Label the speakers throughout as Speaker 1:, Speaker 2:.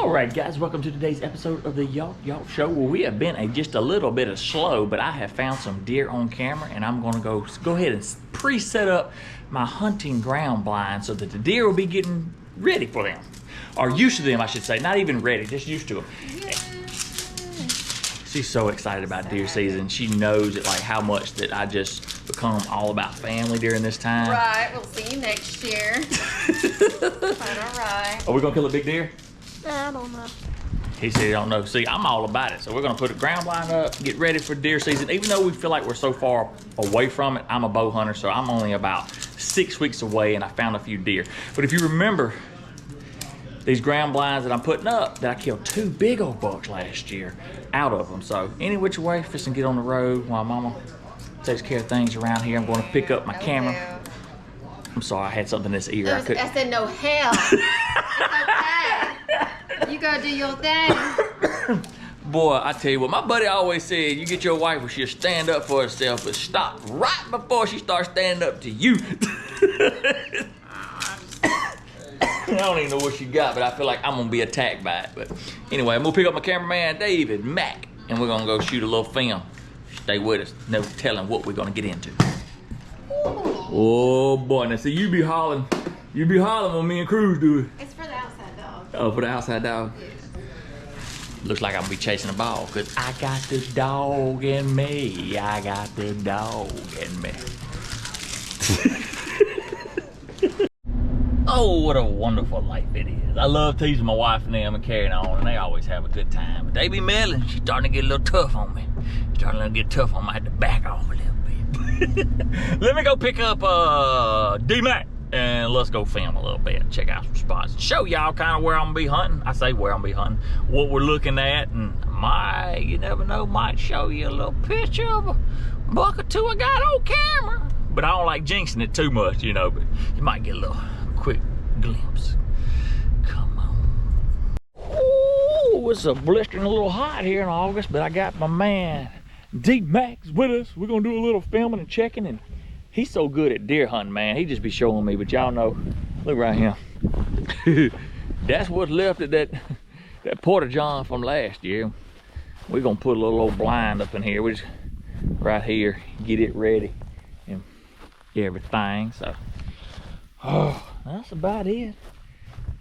Speaker 1: Alright guys, welcome to today's episode of the Y'all Show, where we have been just a little bit slow, but I have found some deer on camera, and I'm going to go ahead and pre-set up my hunting ground blind so that the deer will be getting ready for them. Or used to them, I should say. Not even ready, just used to them. Yeah. She's so excited about deer season. She knows it, like how much that I just become all about family during this time.
Speaker 2: Right, we'll see you next year. Alright.
Speaker 1: Are we going to kill a big deer?
Speaker 2: I don't know.
Speaker 1: He said he don't know. See, I'm all about it. So we're gonna put a ground blind up, get ready for deer season. Even though we feel like we're so far away from it, I'm a bow hunter, so I'm only about 6 weeks away and I found a few deer. But if you remember, these ground blinds that I'm putting up, that I killed 2 big old bucks last year out of them. So any which way, fist and get on the road while Mama takes care of things around here. I'm gonna pick up my camera.
Speaker 2: Hell.
Speaker 1: I'm sorry, I had something in this ear.
Speaker 2: I said no hell. It's okay. You go do your thing.
Speaker 1: Boy, I tell you what, my buddy always said, you get your wife where she'll stand up for herself, but stop right before she starts standing up to you. I don't even know what she got, but I feel like I'm gonna be attacked by it. But anyway, I'm gonna pick up my cameraman, David Mack, and we're gonna go shoot a little film. Stay with us, no telling what we're gonna get into. Oh boy, now see, you be hollering when me and Cruz do it.
Speaker 2: It's for the outside dog.
Speaker 1: Oh, for the outside dog?
Speaker 2: Yes.
Speaker 1: Looks like I'm gonna be chasing a ball, cause I got the dog in me. I got the dog in me. Oh, what a wonderful life it is. I love teasing my wife and them and carrying on, and they always have a good time. But they be meddling. She's starting to get a little tough on me. Starting to get tough on me. I had to back off a little bit. Let me go pick up D-Mac. And let's go film a little bit, check out some spots, show y'all kind of where I'm gonna be hunting. I say where I'm gonna be hunting, what we're looking at, and you never know, might show you a little picture of a buck or two I got on camera. But I don't like jinxing it too much, you know, but you might get a little quick glimpse. Come on. Ooh, it's a blistering a little hot here in August, but I got my man D-Max with us. We're gonna do a little filming and checking, and he's so good at deer hunting, man. He just be showing me, but y'all know, look right here. That's what's left of that Porta John from last year. We're gonna put a little old blind up in here. We just, right here, get it ready and everything. So, oh, that's about it.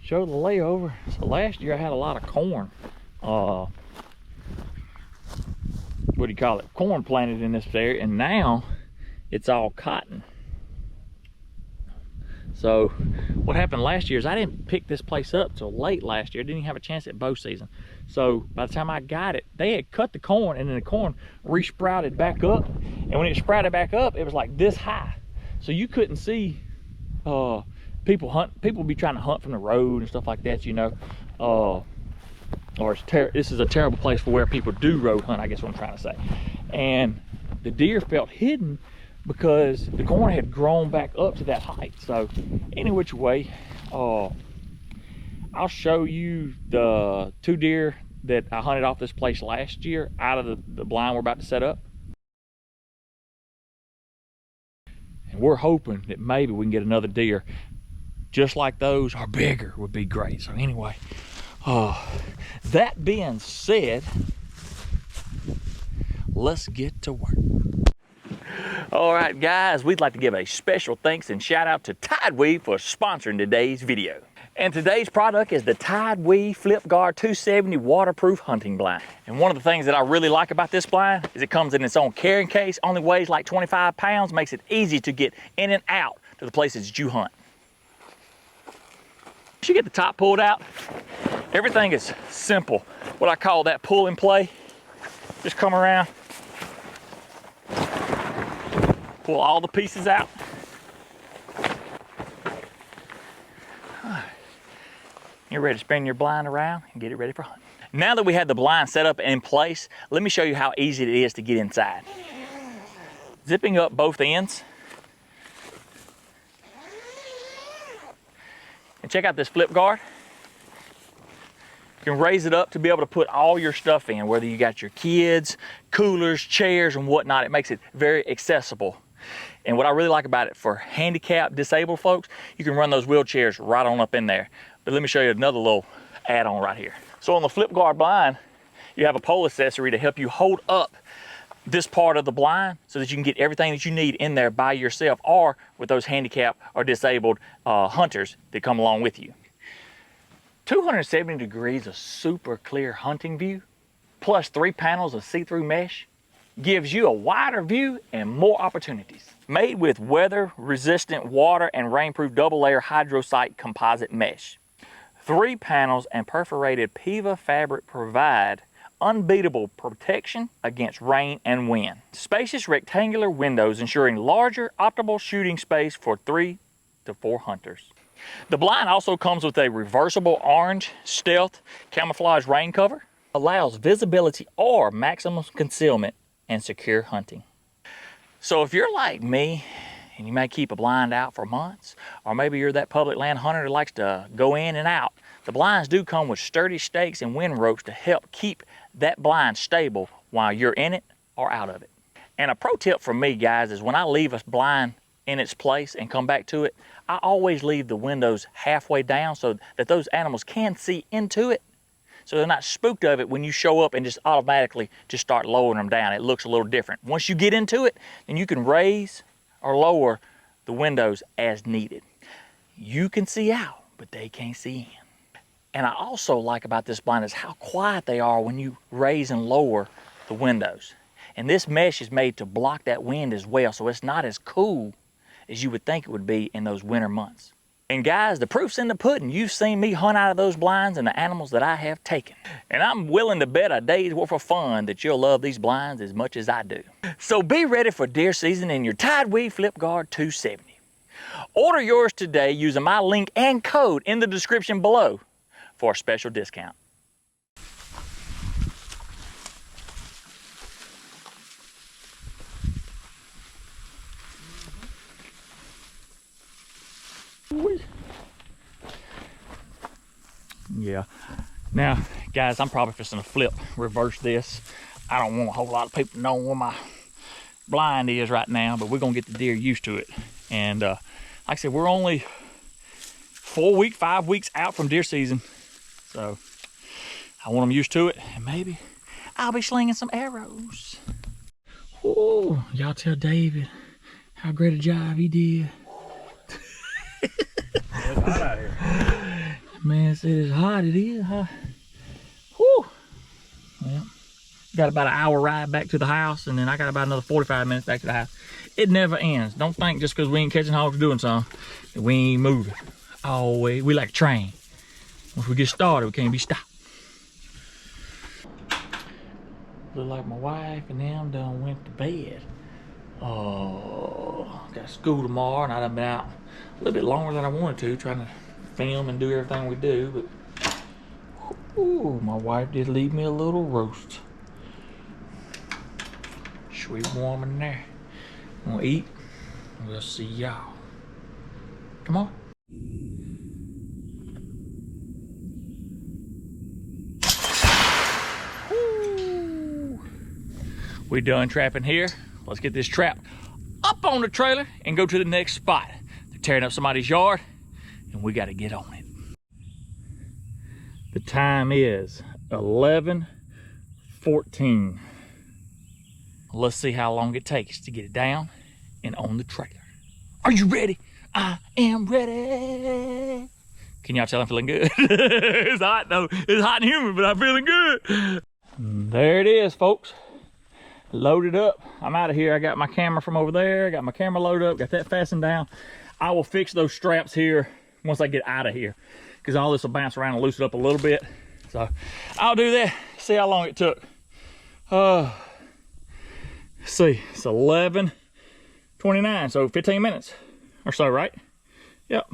Speaker 1: Show the layover. So last year I had a lot of corn. What do you call it? Corn planted in this area, and now it's all cotton. So what happened last year is I didn't pick this place up till late last year. I didn't even have a chance at bow season. So by the time I got it, they had cut the corn, and then the corn re-sprouted back up. And when it sprouted back up, it was like this high. So you couldn't see people be trying to hunt from the road and stuff like that, you know. This is a terrible place for where people do road hunt, I guess what I'm trying to say. And the deer felt hidden because the corn had grown back up to that height. So any which way, I'll show you the 2 deer that I hunted off this place last year out of the blind we're about to set up. And we're hoping that maybe we can get another deer just like those, or bigger would be great. So anyway, that being said, let's get to work. All right, guys, we'd like to give a special thanks and shout out to Tidewe for sponsoring today's video. And today's product is the Tidewe Flip Guard 270 waterproof hunting blind. And one of the things that I really like about this blind is it comes in its own carrying case, only weighs like 25 pounds, makes it easy to get in and out to the places that you hunt. Once you get the top pulled out, everything is simple. What I call that pull and play. Just come around, pull all the pieces out. You're ready to spin your blind around and get it ready for hunting. Now that we have the blind set up in place, let me show you how easy it is to get inside. Zipping up both ends. And check out this flip guard. You can raise it up to be able to put all your stuff in, whether you got your kids, coolers, chairs, and whatnot. It makes it very accessible. And what I really like about it for handicapped, disabled folks, you can run those wheelchairs right on up in there. But let me show you another little add-on right here. So on the flip guard blind, you have a pole accessory to help you hold up this part of the blind so that you can get everything that you need in there by yourself, or with those handicapped or disabled hunters that come along with you. 270 degrees of super clear hunting view, plus 3 panels of see-through mesh, gives you a wider view and more opportunities. Made with weather-resistant water and rainproof double-layer hydrosite composite mesh. 3 panels and perforated PIVA fabric provide unbeatable protection against rain and wind. Spacious rectangular windows ensuring larger optimal shooting space for 3 to 4 hunters. The blind also comes with a reversible orange stealth camouflage rain cover. Allows visibility or maximum concealment and secure hunting. So if you're like me and you may keep a blind out for months, or maybe you're that public land hunter that likes to go in and out, the blinds do come with sturdy stakes and wind ropes to help keep that blind stable while you're in it or out of it. And a pro tip from me, guys, is when I leave a blind in its place and come back to it, I always leave the windows halfway down so that those animals can see into it, so they're not spooked of it when you show up and just automatically just start lowering them down. It looks a little different. Once you get into it, then you can raise or lower the windows as needed. You can see out, but they can't see in. And I also like about this blind is how quiet they are when you raise and lower the windows. And this mesh is made to block that wind as well, so it's not as cool as you would think it would be in those winter months. And guys, the proof's in the pudding. You've seen me hunt out of those blinds and the animals that I have taken. And I'm willing to bet a day's worth of fun that you'll love these blinds as much as I do. So be ready for deer season in your Tidewe Flip Guard 270. Order yours today using my link and code in the description below for a special discount. Yeah. Now, guys, I'm probably just gonna reverse this. I don't want a whole lot of people to know where my blind is right now, but we're gonna get the deer used to it. And like I said, we're only 5 weeks out from deer season. So I want them used to it, and maybe I'll be slinging some arrows. Oh, y'all tell David how great a job he did.
Speaker 3: It's hot out here.
Speaker 1: Man said it's hot, it is, huh? Whew. Well, got about an hour ride back to the house, and then I got about another 45 minutes back to the house. It never ends. Don't think just because we ain't catching hogs doing something that we ain't moving. Always, we like a train. Once we get started, we can't be stopped. Look like my wife and them done went to bed. Oh, got school tomorrow, and I done been out a little bit longer than I wanted to, trying to film and do everything we do, but ooh, my wife did leave me a little roast. Sweet warm in there. I'm gonna eat, and we'll see y'all. Come on. We done trapping here. Let's get this trap up on the trailer and go to the next spot. They're tearing up somebody's yard, and we gotta get on it. The time is 11:14. Let's see how long it takes to get it down and on the trailer. Are you ready? I am ready. Can y'all tell I'm feeling good? It's hot though. It's hot and humid, but I'm feeling good. There it is, folks. Loaded up. I'm out of here. I got my camera from over there. I got my camera loaded up. Got that fastened down. I will fix those straps here once I get out of here, because all this will bounce around and loosen up a little bit. So I'll do that. See how long it took. Let's see, it's 11:29, so 15 minutes or so, right? Yep.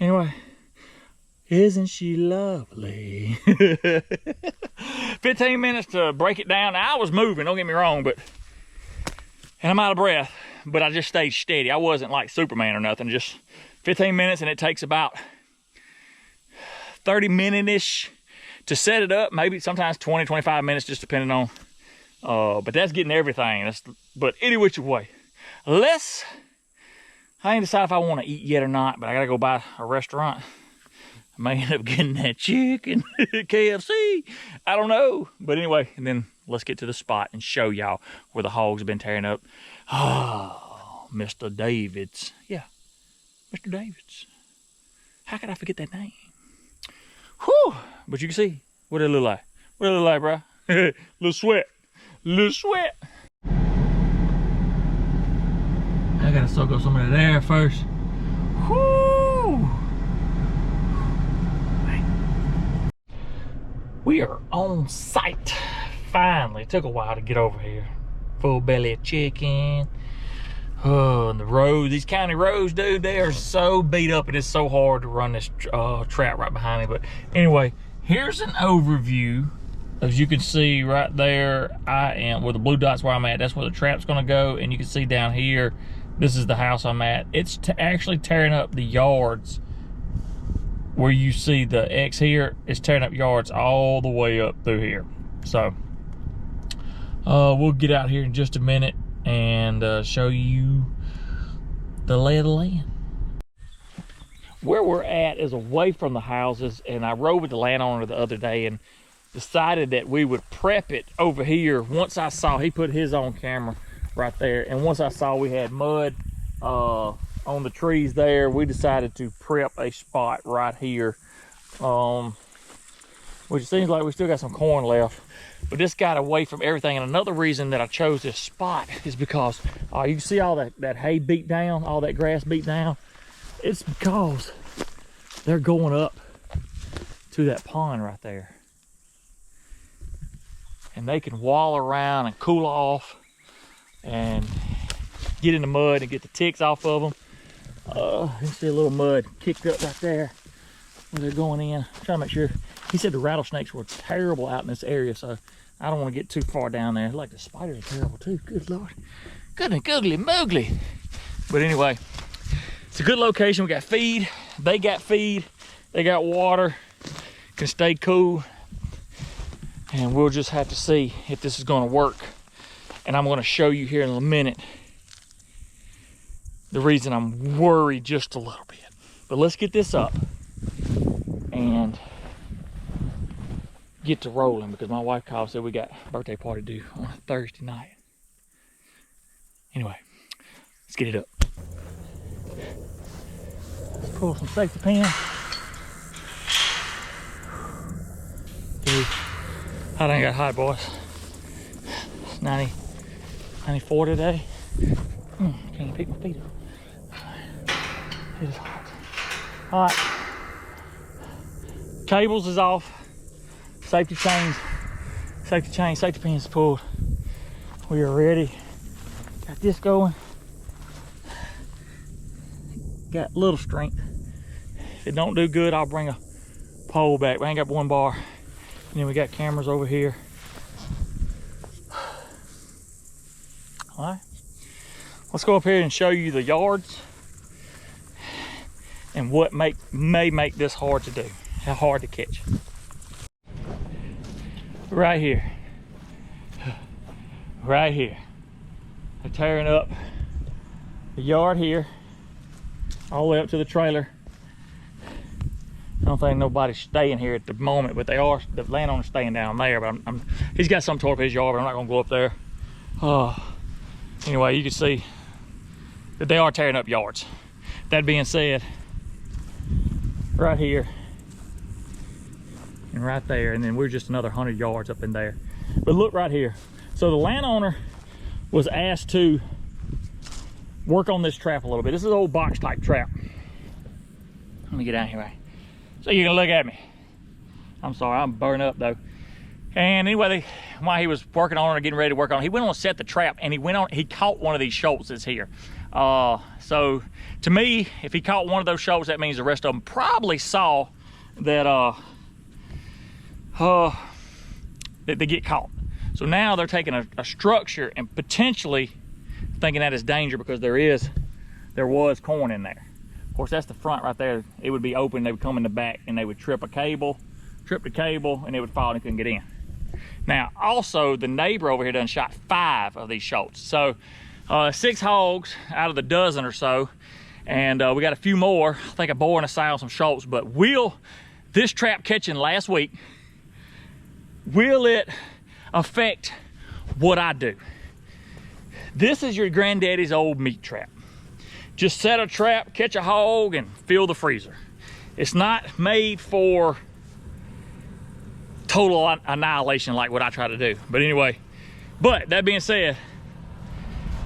Speaker 1: Anyway, isn't she lovely? 15 minutes to break it down. Now, I was moving, don't get me wrong, and I'm out of breath, but I just stayed steady. I wasn't like Superman or nothing, just 15 minutes, and it takes about 30 minutes-ish to set it up, maybe sometimes 20, 25 minutes, just depending on, but that's getting everything. But any which way. I ain't decided if I want to eat yet or not, but I gotta go by a restaurant. I may end up getting that chicken at KFC. I don't know. But anyway, and then let's get to the spot and show y'all where the hogs have been tearing up. Oh, Mr. David's. Yeah, Mr. David's. How could I forget that name? Whew. But you can see what it look like. What it look like, bro? Little sweat. Little sweat. I gotta soak up some of that air first. Whoo! We are on site. Finally, it took a while to get over here. Full belly of chicken. Oh, and the roads, these county roads, dude, they are so beat up and it's so hard to run this trap right behind me. But anyway, here's an overview. As you can see right there, I am where the blue dot's where I'm at. That's where the trap's gonna go. And you can see down here, this is the house I'm at. It's actually tearing up the yards. Where you see the X here, it's tearing up yards all the way up through here. So we'll get out here in just a minute and show you the lay of the land. Where we're at is away from the houses, and I rode with the landowner the other day and decided that we would prep it over here. Once I saw, he put his on camera right there, and once I saw we had mud on the trees there, we decided to prep a spot right here, which seems like we still got some corn left, but this got away from everything. And another reason that I chose this spot is because you can see all that hay beat down, all that grass beat down. It's because they're going up to that pond right there, and they can wall around and cool off and get in the mud and get the ticks off of them. You see a little mud kicked up right there where they're going in. I'm trying to make sure. He said the rattlesnakes were terrible out in this area, so I don't want to get too far down there. Like the spiders are terrible too. Good Lord. Good and googly moogly. But anyway, it's a good location. We got feed. They got feed. They got water. Can stay cool. And we'll just have to see if this is going to work. And I'm going to show you here in a minute the reason I'm worried just a little bit. But let's get this up and get to rolling, because my wife called, said we got a birthday party due on a Thursday night. Anyway, let's get it up. Let's pull some safety pins. Dude, I done got hot, boys. It's 94 today. Can't pick my feet up. It is hot. All right. Cables is off. Safety chains, safety pins pulled. We are ready. Got this going. Got a little strength. If it don't do good, I'll bring a pole back. We ain't got one bar. And then we got cameras over here. All right. Let's go up here and show you the yards and what may make this hard to do, how hard to catch. Right here, they're tearing up the yard here, all the way up to the trailer. I don't think nobody's staying here at the moment, but they are. The landowner's staying down there, but he's got some tore up his yard, but I'm not gonna go up there. Anyway, you can see that they are tearing up yards. That being said, right here and right there, and then we're just another 100 yards up in there. But look right here. So the landowner was asked to work on this trap a little bit. This is an old box type trap. Let me get down here, right? So you can look at me. I'm sorry, I'm burning up though. And anyway, while he was working on it or getting ready to work on it, he went on to set the trap, and he caught one of these shoals that's here. So to me, if he caught one of those shoals, that means the rest of them probably saw that that they get caught. So now they're taking a structure and potentially thinking that is danger, because there was corn in there. Of course, that's the front right there. It would be open, they would come in the back, and they would trip the cable, and it would fall and couldn't get in. Now, also, the neighbor over here done shot 5 of these shoals. So 6 hogs out of the dozen or so. And we got a few more. I think a boar and a sow and some shoals. But this trap catching last week, will it affect what I do? This is your granddaddy's old meat trap. Just set a trap, catch a hog, and fill the freezer. It's not made for total annihilation like what I try to do. But anyway, that being said,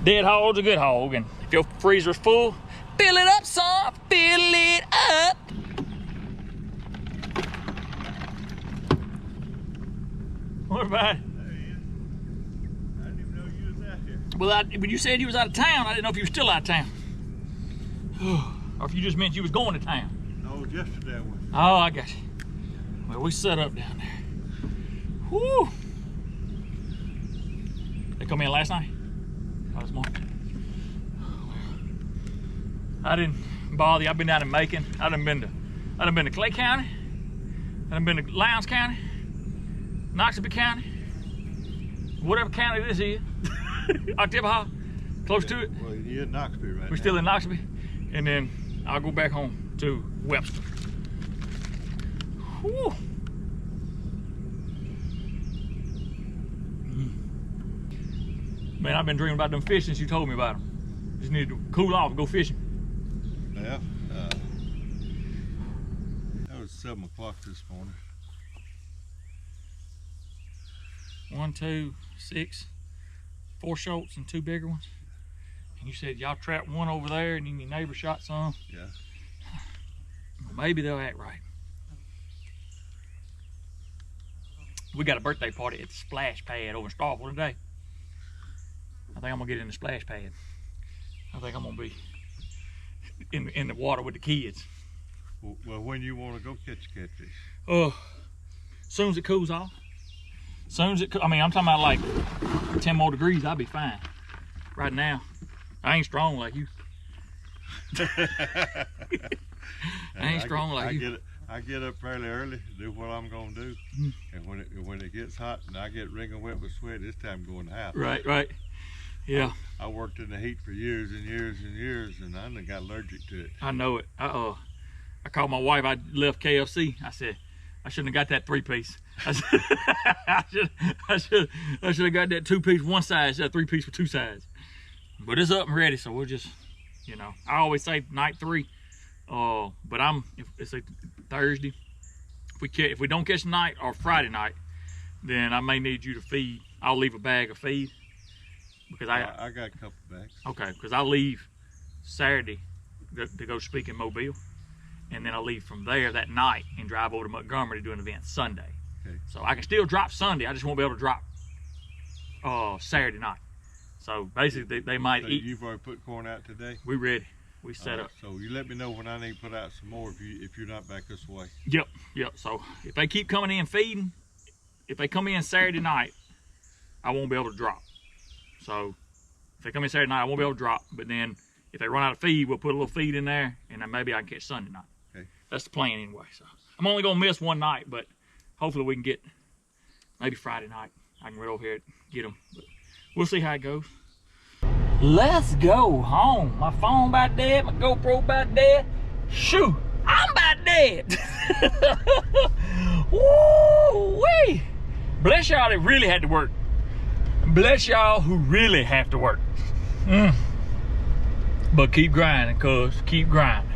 Speaker 1: dead hog's a good hog, and if your freezer's full, fill it up, son, fill it up. What about it?
Speaker 3: I didn't even know you was out here.
Speaker 1: Well, when you said you was out of town, I didn't know if you were still out of town. Or if you just meant you was going to town.
Speaker 3: No, yesterday I was.
Speaker 1: Oh, I got you. Well, we set up down there. Whoo! They come in last night? Oh, this morning. I didn't bother you. I've been down in Macon. I done been to Clay County. I done been to Lowndes County, Noxubee County, whatever county this is. October, close to it.
Speaker 3: Well, you're in Noxubee right now.
Speaker 1: We're still in Noxubee, and then I'll go back home to Webster. Whew. Man, I've been dreaming about them fish since you told me about them. Just need to cool off and go fishing.
Speaker 3: Yeah. That was 7 o'clock this morning.
Speaker 1: 1, 2, 6, 4 shoals and 2 bigger ones. And you said y'all trapped one over there and then your neighbor shot some.
Speaker 3: Yeah.
Speaker 1: Well, maybe they'll act right. We got a birthday party at the splash pad over in Starkville today. I think I'm gonna get in the splash pad. I think I'm gonna be in the water with the kids.
Speaker 3: Well, when you want to go catch catfish?
Speaker 1: As soon as it cools off. Soon as it, I mean, I'm talking about like 10 more degrees, I'll be fine. Right now, I ain't strong like you. I ain't strong like you.
Speaker 3: I get up fairly early to do what I'm gonna do, and when it gets hot and I get wringing wet with sweat, it's time to go in the house.
Speaker 1: Right. Yeah.
Speaker 3: I worked in the heat for years and years and years, and I done got allergic to it.
Speaker 1: I know it. I called my wife. I left KFC. I said, I shouldn't have got that 3-piece. I should have got that 2-piece one size instead of 3-piece for 2 sides. But it's up and ready, so we'll just, you know. I always say night 3. But if it's a Thursday, if we don't catch night or Friday night, then I may need you to feed. I'll leave a bag of feed because I
Speaker 3: got a couple bags.
Speaker 1: Okay, because I'll leave Saturday to go speak in Mobile, and then I'll leave from there that night and drive over to Montgomery to do an event Sunday.
Speaker 3: Okay.
Speaker 1: So I can still drop Sunday. I just won't be able to drop Saturday night. So basically, they might eat.
Speaker 3: You've already put corn out today?
Speaker 1: We ready. We set up.
Speaker 3: So you let me know when I need to put out some more if you're not back this way.
Speaker 1: Yep. So if they keep coming in feeding, if they come in Saturday night, I won't be able to drop. So if they come in Saturday night, I won't be able to drop. But then if they run out of feed, we'll put a little feed in there, and then maybe I can catch Sunday night.
Speaker 3: Okay.
Speaker 1: That's the plan anyway. So I'm only gonna miss one night, but hopefully we can get maybe Friday night. I can run over here and get them. But we'll see how it goes. Let's go home. My phone about dead. My GoPro about dead. Shoot, I'm about dead. Woo-wee. Bless y'all that really had to work. Bless y'all who really have to work. But keep grinding, cuz. Keep grinding.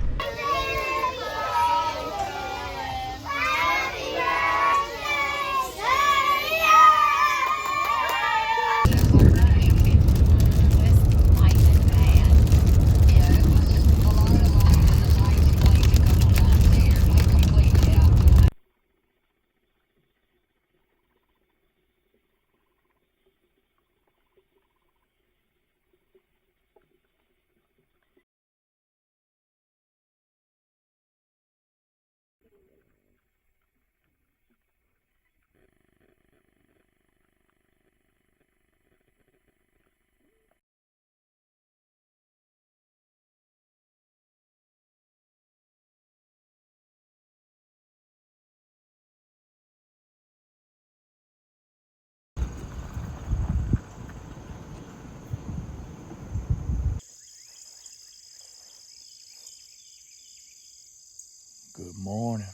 Speaker 1: Morning.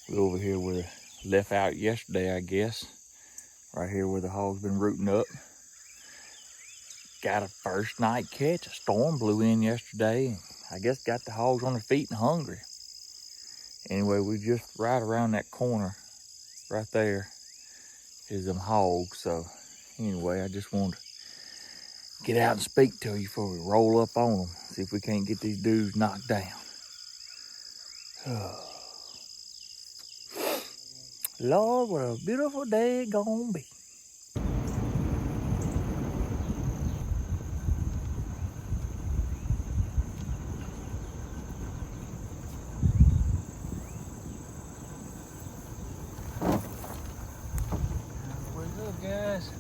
Speaker 1: We're over here where left out yesterday, I guess. Right here where the hogs been rooting up. Got a first night catch. A storm blew in yesterday. And I guess got the hogs on their feet and hungry. Anyway, we just right around that corner right there is them hogs. So anyway, I just wanted to get out and speak to you before we roll up on them. See if we can't get these dudes knocked down. Lord, what a beautiful day it's gonna be. What's up, guys?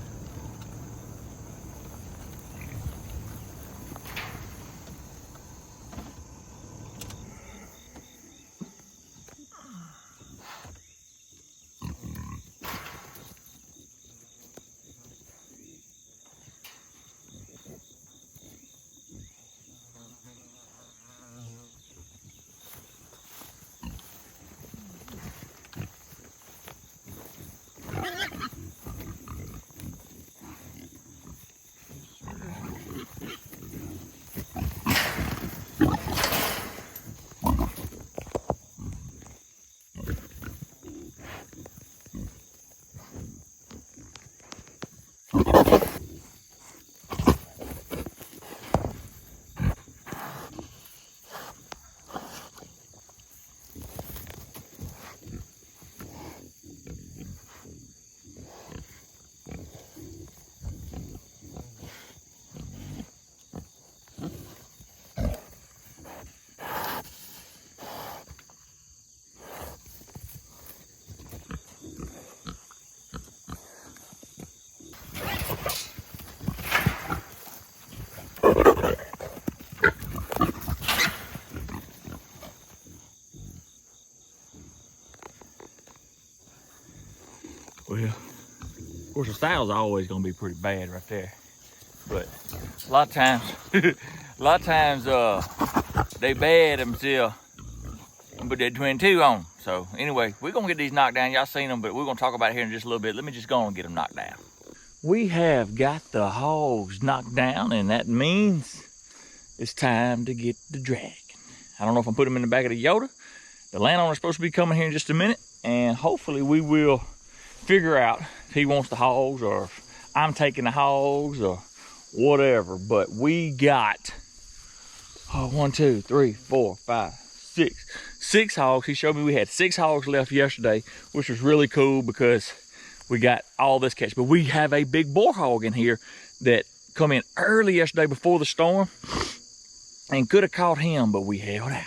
Speaker 1: Well, of course the style's always gonna be pretty bad right there. But a lot of times, they bad themselves and put that 22 on 'em. So anyway, we're gonna get these knocked down. Y'all seen them, but we're gonna talk about it here in just a little bit. Let me just go and get them knocked down. We have got the hogs knocked down, and that means it's time to get the dragon. I don't know if I'm putting them in the back of the Yoda. The landowner's supposed to be coming here in just a minute, and hopefully we will figure out if he wants the hogs or if I'm taking the hogs or whatever. But we got 1, 2, 3, 4, 5, 6 hogs. He showed me we had 6 hogs left yesterday, which was really cool because we got all this catch. But we have a big boar hog in here that come in early yesterday before the storm and could have caught him, but we held out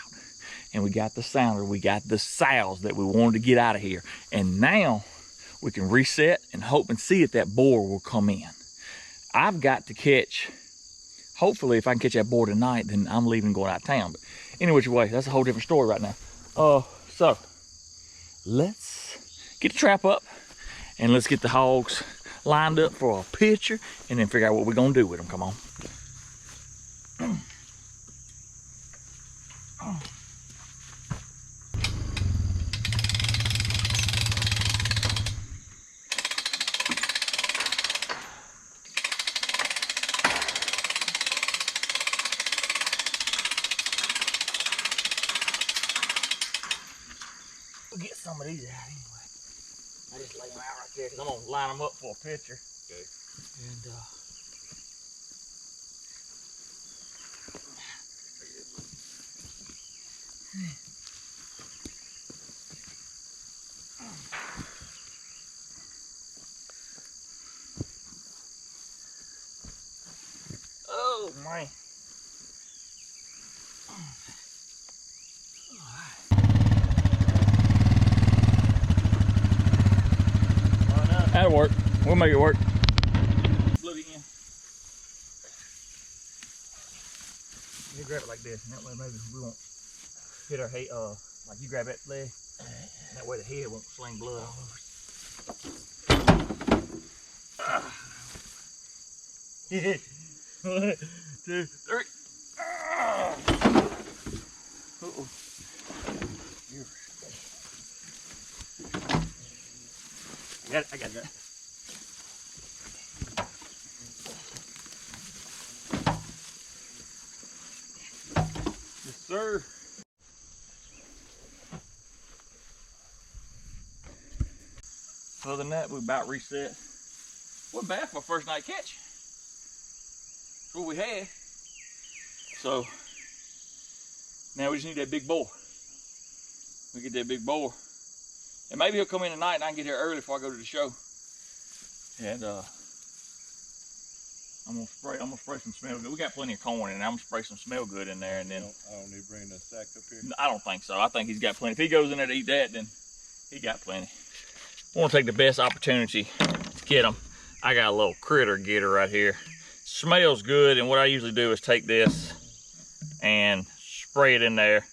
Speaker 1: and we got the sounder, we got the sows that we wanted to get out of here. And now we can reset and hope and see if that boar will come in. I've got to catch, hopefully if I can catch that boar tonight, then I'm leaving going out of town. But any which way, that's a whole different story right now. So let's get the trap up and let's get the hogs lined up for a picture and then figure out what we're gonna do with them. Come on. We'll get some of these out anyway. I just lay them out right there because I'm gonna line them up for a picture. Okay. And oh man. That'll work. We'll make it work. Plug it in. You grab it like this, and that way maybe we won't hit our head. Like you grab that leg, and that way the head won't sling blood all over. 1, 2, 3. Uh-oh. I got it. Yes, sir. Other than that, we about reset. We're bad for a first night catch. That's what we had. So now we just need that big boar. We get that big boar. And maybe he'll come in tonight and I can get here early before I go to the show. And I'm gonna spray some smell good. We got plenty of corn and I'm gonna spray some smell good in there, and then
Speaker 3: I don't need to bring that sack up here.
Speaker 1: I don't think so. I think he's got plenty. If he goes in there to eat that, then he got plenty. I want to take the best opportunity to get him. I got a little critter getter right here. Smells good, and what I usually do is take this and spray it in there.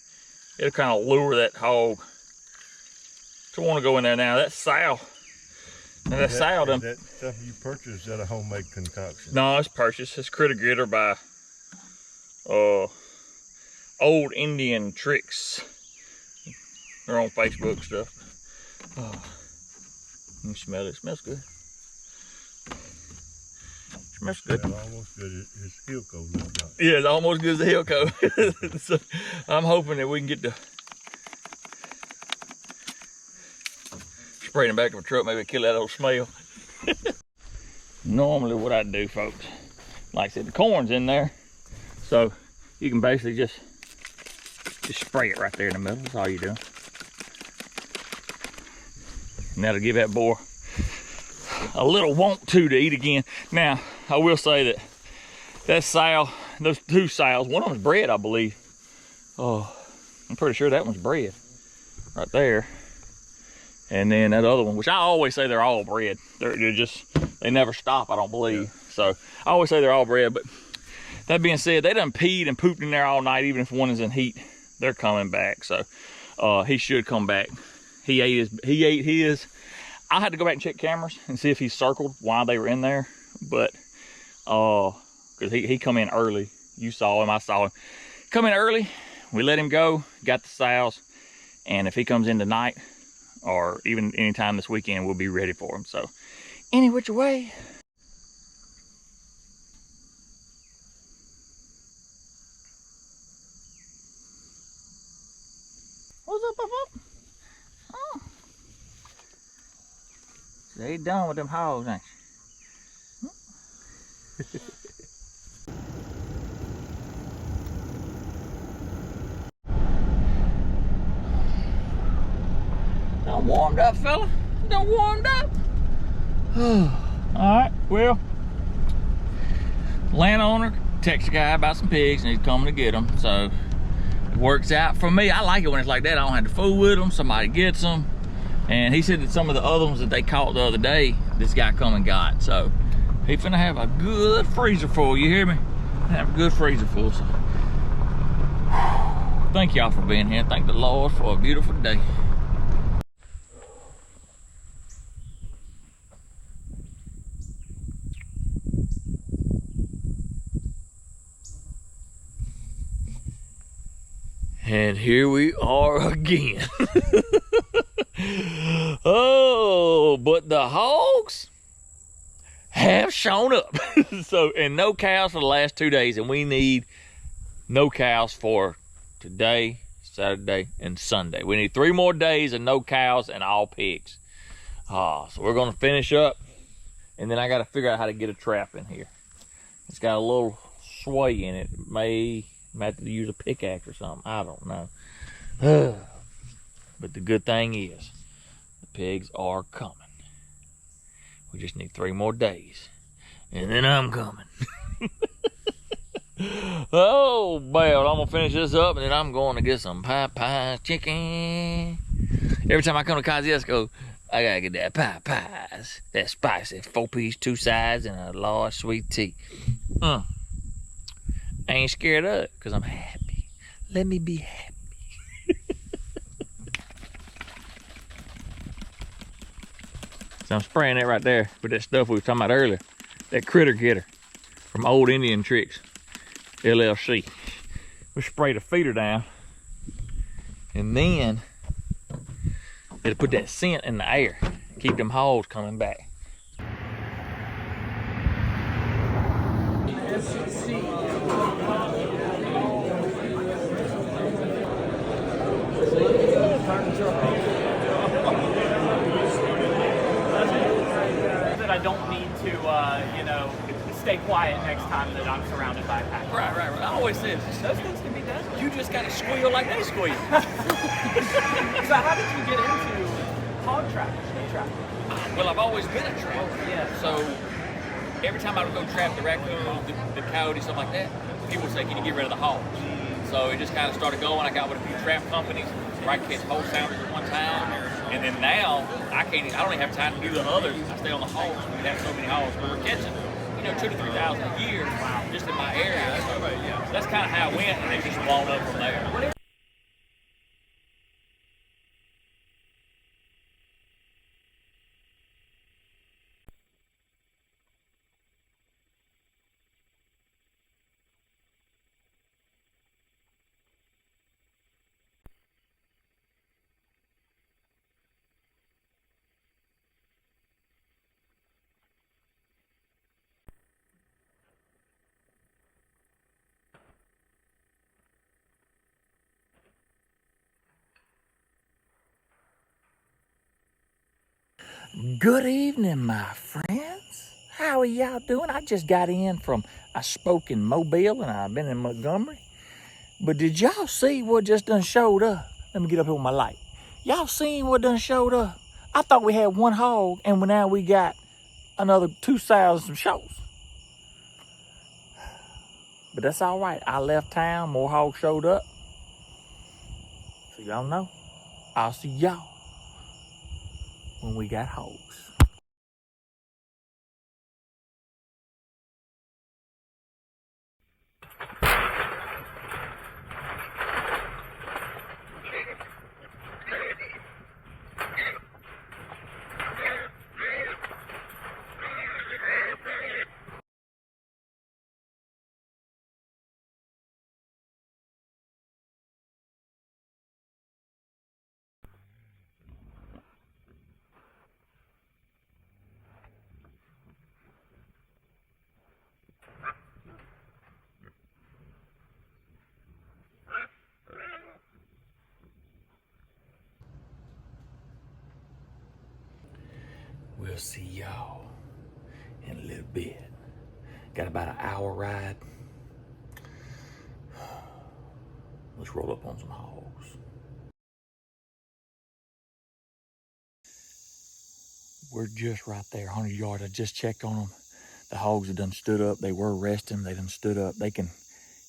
Speaker 1: It'll kind of lure that hog to want to go in there. Now that sow,
Speaker 3: Is that stuff you purchased? Is that a homemade concoction?
Speaker 1: No, it's purchased. It's critter getter by Old Indian Tricks. They're on Facebook stuff. You smell it. It smells good. Smells good.
Speaker 3: That's almost good as Hilco looks like.
Speaker 1: Yeah, it's almost good as the Hilco. So I'm hoping that we can get the spray in the back of a truck, maybe kill that old smell. Normally what I do, folks, like I said, the corn's in there. So you can basically just spray it right there in the middle. That's all you're doing. And that'll give that boar a little want to eat again. Now, I will say that sow, those two sows, one of them's bred, I believe. Oh, I'm pretty sure that one's bred right there. And then that other one, which I always say they're all bred. They're just, they never stop, I don't believe. Yeah. So I always say they're all bred, but that being said, they done peed and pooped in there all night. Even if one is in heat, they're coming back. So he should come back. He ate his. I had to go back and check cameras and see if he circled while they were in there, but because he come in early. You saw him, I saw him come in early. We let him go, got the sows, and if he comes in tonight or even anytime this weekend, we'll be ready for him. So any which way. What's up, up? Oh. They done with them hogs, ain't you? Done warmed up, fella. Done warmed up. Alright, well, landowner texted a guy about some pigs and he's coming to get them. So it works out for me. I like it when it's like that. I don't have to fool with them. Somebody gets them. And he said that some of the other ones that they caught the other day, this guy come and got. So he finna have a good freezer full, you hear me? Have a good freezer full. So thank y'all for being here. Thank the Lord for a beautiful day. And here we are again. Oh, but the hogs have shown up. So, and no cows for the last 2 days, and we need no cows for today, Saturday, and Sunday. We need 3 more days of no cows and all pigs. So we're gonna finish up, and then I gotta figure out how to get a trap in here. It's got a little sway in it. May have to use a pickaxe or something. I don't know. But the good thing is, the pigs are coming. We just need 3 more days, and then I'm coming. Oh, well, I'm gonna finish this up, and then I'm going to get some Popeyes chicken. Every time I come to Kosciuszko, I gotta get that Popeyes, that spicy 4-piece, 2 sides, and a large sweet tea. I ain't scared of it, because I'm happy. Let me be happy. So I'm spraying that right there with that stuff we were talking about earlier. That critter getter from Old Indian Tricks, LLC. We spray the feeder down, and then it'll put that scent in the air. Keep Keep them hogs coming back.
Speaker 4: That I don't need to, you know, stay quiet next time that I'm surrounded by a pack.
Speaker 1: Right. I always say this.
Speaker 4: Those things can be done.
Speaker 1: You just gotta squeal like they squeal.
Speaker 4: So how did you get into hog trapping, sheep trapping?
Speaker 1: Well, I've always been a trapper.
Speaker 4: Yeah.
Speaker 1: So every time I would go trap the raccoon, the coyote, something like that, people would say, "Can you get rid of the hogs?" So it just kind of started going. I got with a few trap companies where I could catch whole sounders at one time, and then now I don't even have time to do the others. I stay on the hogs. We have so many hogs, but we're catching, 2,000 to 3,000 a year just in my area. So that's kind of how it went, and it just blown up from there. Good evening, my friends. How are y'all doing? I just got in from, I spoke in Mobile and I've been in Montgomery. But did y'all see what just done showed up? Let me get up here with my light. Y'all seen what done showed up? I thought we had one hog and now we got another 2 sows and some shows. But that's all right. I left town, more hogs showed up. So y'all know, I'll see y'all when we got hogs. We'll see y'all in a little bit. Got about an hour ride. Let's roll up on some hogs. We're just right there, 100 yards. I just checked on them. The hogs have done stood up. They were resting. They done stood up. They can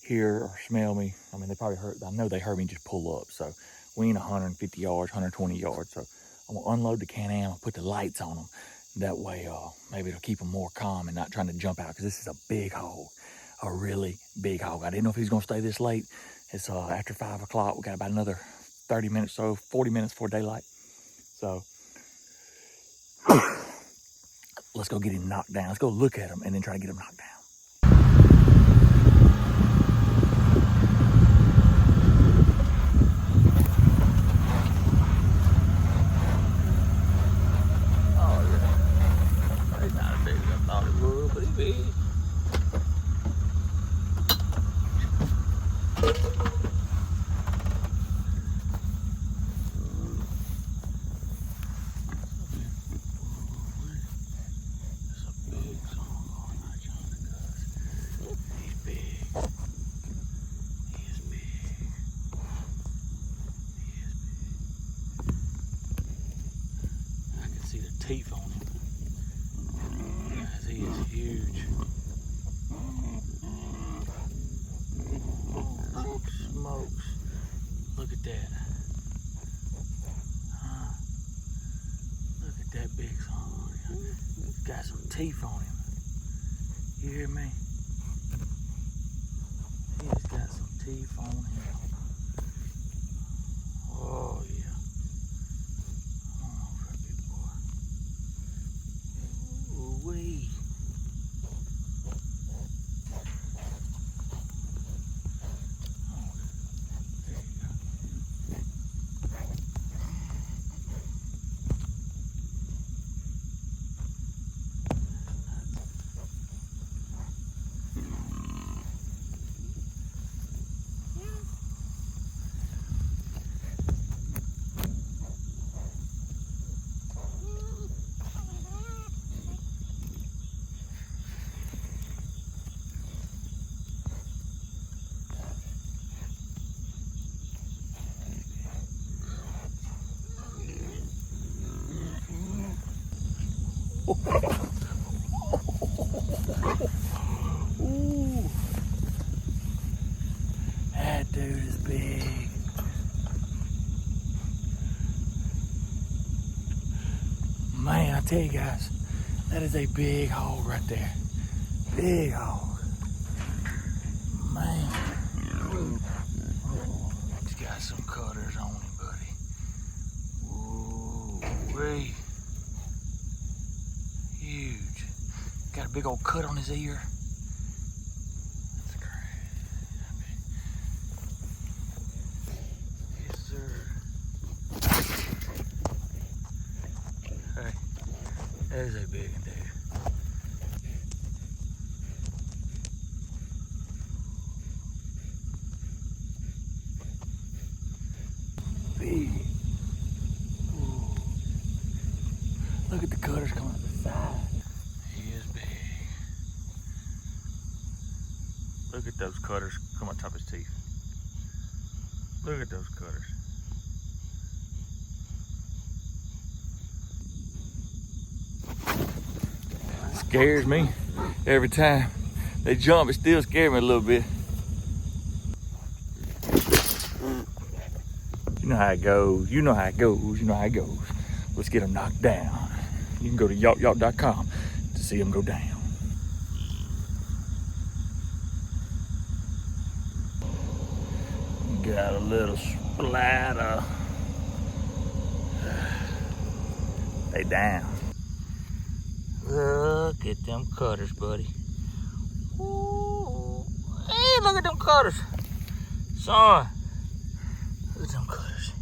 Speaker 1: hear or smell me. I mean, they probably heard, I know they heard me just pull up. So we ain't 150 yards, 120 yards. So I'm gonna unload the Can-Am and put the lights on them. That way, maybe it'll keep them more calm and not trying to jump out, because this is a big hog, a really big hog. I didn't know if he was gonna stay this late. It's after 5 o'clock. We got about another 30 minutes, so 40 minutes before daylight. So let's go get him knocked down. Let's go look at him and then try to get him knocked down. Teeth on him. Guys, he is huge. Oh, smokes. Look at that. Look at that big son. He's got some teeth on him. You hear me? He's got some teeth on him. Oh, yeah. Wee. Ooh. That dude is big. Man, I tell you guys, that is a big hog right there. Big hog. Man. Oh, he's got some cutters on him, buddy. Ooh-wee. Huge. Got a big old cut on his ear. That's crazy. Yes, sir. Hey, that is a big one, dude. Big. Ooh. Look at the cutters coming up the side. He is big. Look at those cutters come on top of his teeth. Look at those cutters. Scares me every time they jump. It still scares me a little bit. You know how it goes. You know how it goes. You know how it goes. Let's get them knocked down. You can go to yawk.com to see them go down. Got a little splatter. They down. Look at them cutters, buddy. Ooh. Hey, look at them cutters. Son, look at them cutters.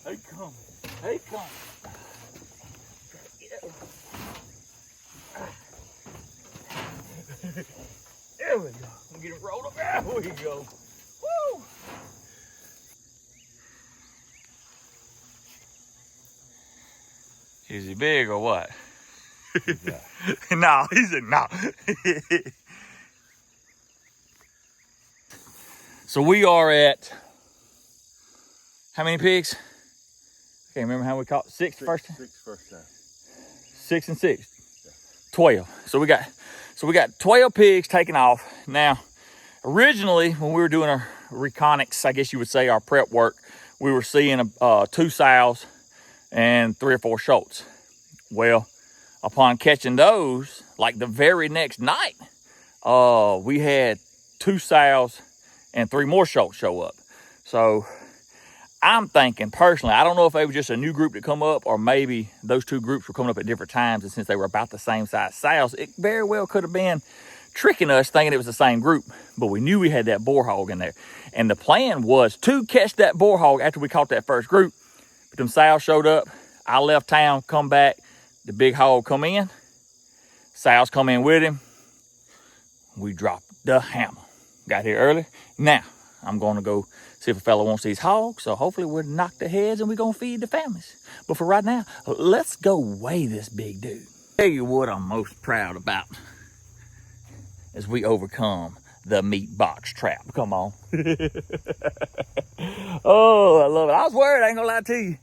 Speaker 1: They come. They come. There we go. I'm getting rolled up. There we go. Woo! Is he big or what? No, he said no. So we are at how many pigs? I can't remember how we caught. Six first time. 6 and 6. Yeah. 12. So we got 12 pigs taken off. Now, originally when we were doing our reconics, I guess you would say our prep work, we were seeing 2 sows and 3 or 4 shoats. Well, upon catching those, like the very next night, we had 2 sows and 3 more shoats show up. So I'm thinking personally, I don't know if they were just a new group that come up or maybe those 2 groups were coming up at different times, and since they were about the same size sows, it very well could have been tricking us thinking it was the same group. But we knew we had that boar hog in there. And the plan was to catch that boar hog after we caught that first group. But them sows showed up. I left town, come back. The big hog come in. Sows come in with him. We dropped the hammer. Got here early. Now, I'm going to go see if a fella wants these hogs. So hopefully we'll knock the heads and we're going to feed the families. But for right now, let's go weigh this big dude. Tell you what I'm most proud about. as we overcome the meat box trap. Come on. Oh, I love it. I was worried, I ain't gonna lie to you.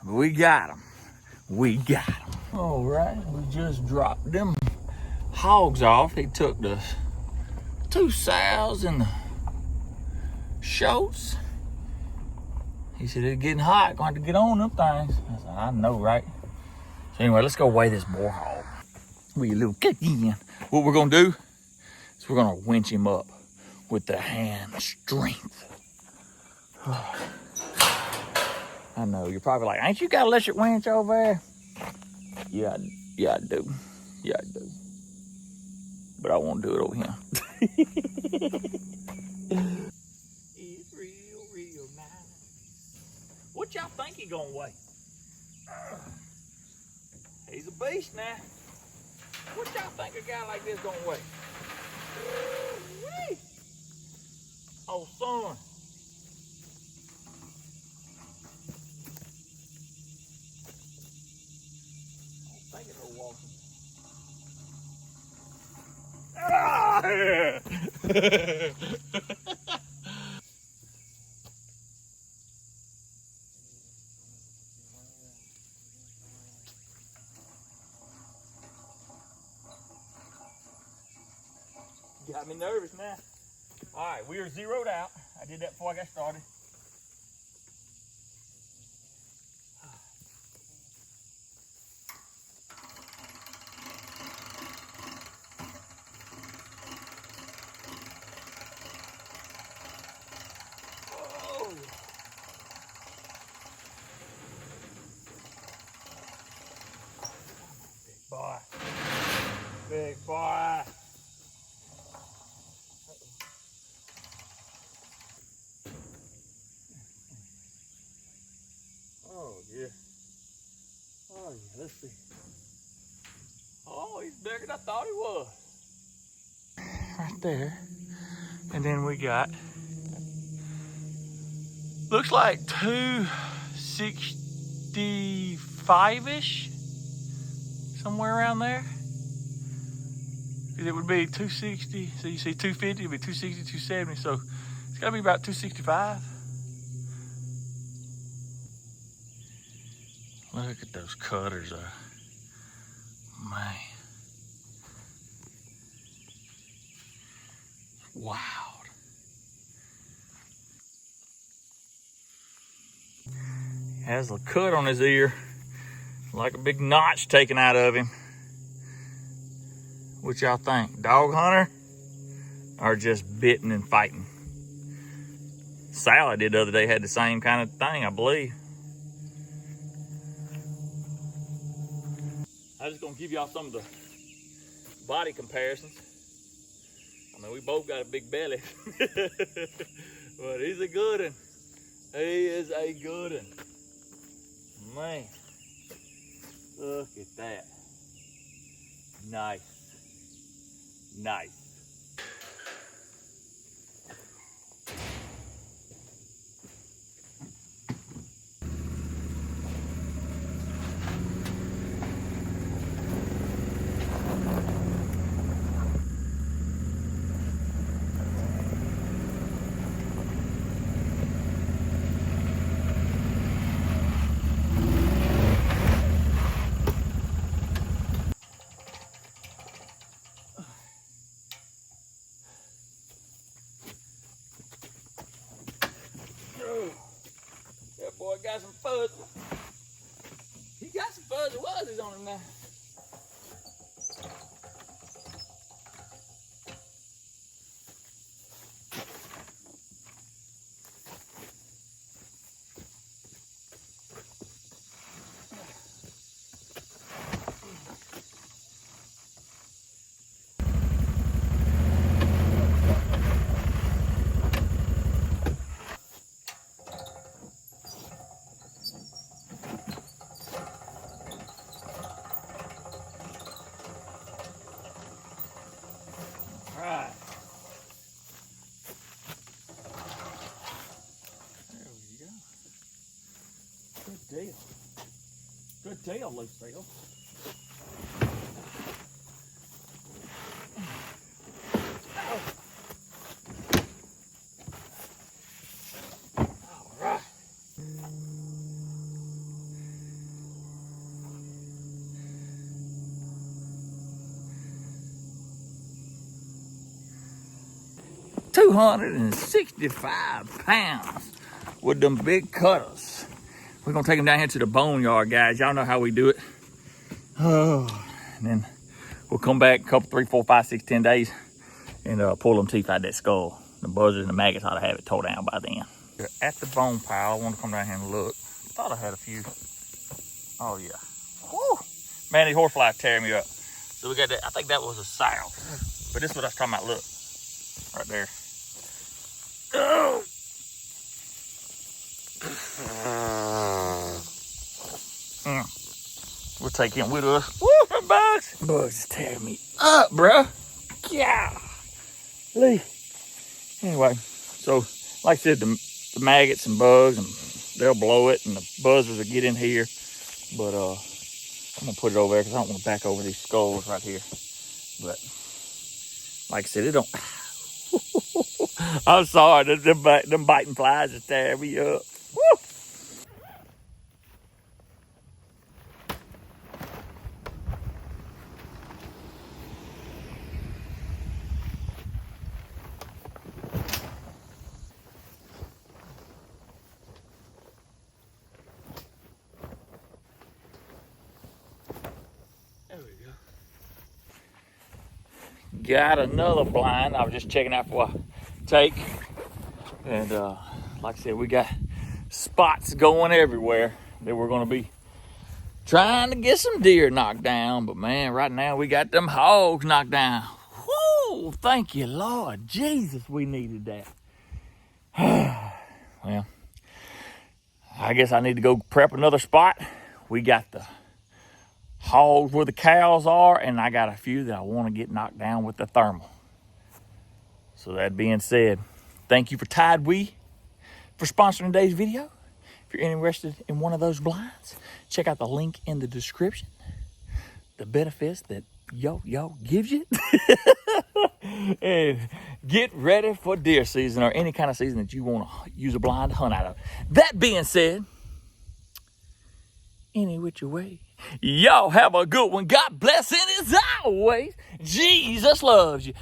Speaker 1: But we got them. We got them. All right, we just dropped them hogs off. He took the 2 sows and the shoats. He said it's getting hot, going to get on them things. I said, I know, right? So anyway, let's go weigh this boar hog. We a little cookie. What we're gonna do is we're gonna winch him up with the hand strength. I know, you're probably like, ain't you got an electric winch over there? Yeah, I do. Yeah, I do. But I won't do it over here. It's real nice. What y'all think he gonna weigh? He's a beast now. What y'all think a guy like this gonna weigh? Oh, son. I think it'll walk. Got me nervous now. All right, we are zeroed out. I did that before I got started. Oh. Big boy. Big boy. Oh yeah. Oh yeah, let's see. Oh, he's bigger than I thought he was. Right there. And then we got, looks like 265-ish. Somewhere around there. It would be 260. So you see 250, it'd be 260, 270. So it's gotta be about 265. Look at those cutters, man. Wild. He has a cut on his ear, like a big notch taken out of him. What y'all think? Dog hunter or just bitten and fighting? Sal I did the other day had the same kind of thing, I believe. I'm just gonna give y'all some of the body comparisons. I mean, we both got a big belly, but he's a good one. He is a good one. Man, look at that. Nice. Nice. That boy got some fuzz. He got some fuzzy wuzzies on him now. Right. There we go. Good deal. Good deal, Lucille. 265 pounds with them big cutters. We're gonna take them down here to the boneyard, guys. Y'all know how we do it. Oh, and then we'll come back a couple, 3, 4, 5, 6, 10 days and pull them teeth out that skull. The buzzards and the maggots ought to have it tore down by then. At the bone pile, I want to come down here and look. Thought I had a few. Oh yeah. Woo! Man, these horseflies tear me up. So we got that. I think that was a sow. But this is what I was talking about. Look, right there. Oh! We'll take him with us. Woo, them bugs! Bugs tear me up, bruh. Yeah. Anyway, so like I said, the maggots and bugs, and they'll blow it, and the buzzards will get in here. But I'm gonna put it over there because I don't want to back over these skulls right here. But like I said, it don't. I'm sorry, them biting flies just tear me up. Woo! Got another blind. I was just checking out for a take. And like I said, we got spots going everywhere that we're going to be trying to get some deer knocked down. But man, right now we got them hogs knocked down. Whoo! Thank you, Lord Jesus, we needed that. Well, I guess I need to go prep another spot. We got the hogs where the cows are, and I got a few that I want to get knocked down with the thermal. So that being said, thank you for Tidewe for sponsoring today's video. If you're interested in one of those blinds, check out the link in the description. The benefits that yo gives you. And get ready for deer season or any kind of season that you want to use a blind to hunt out of. That being said, any which way, y'all have a good one. God bless, and as always, Jesus loves you.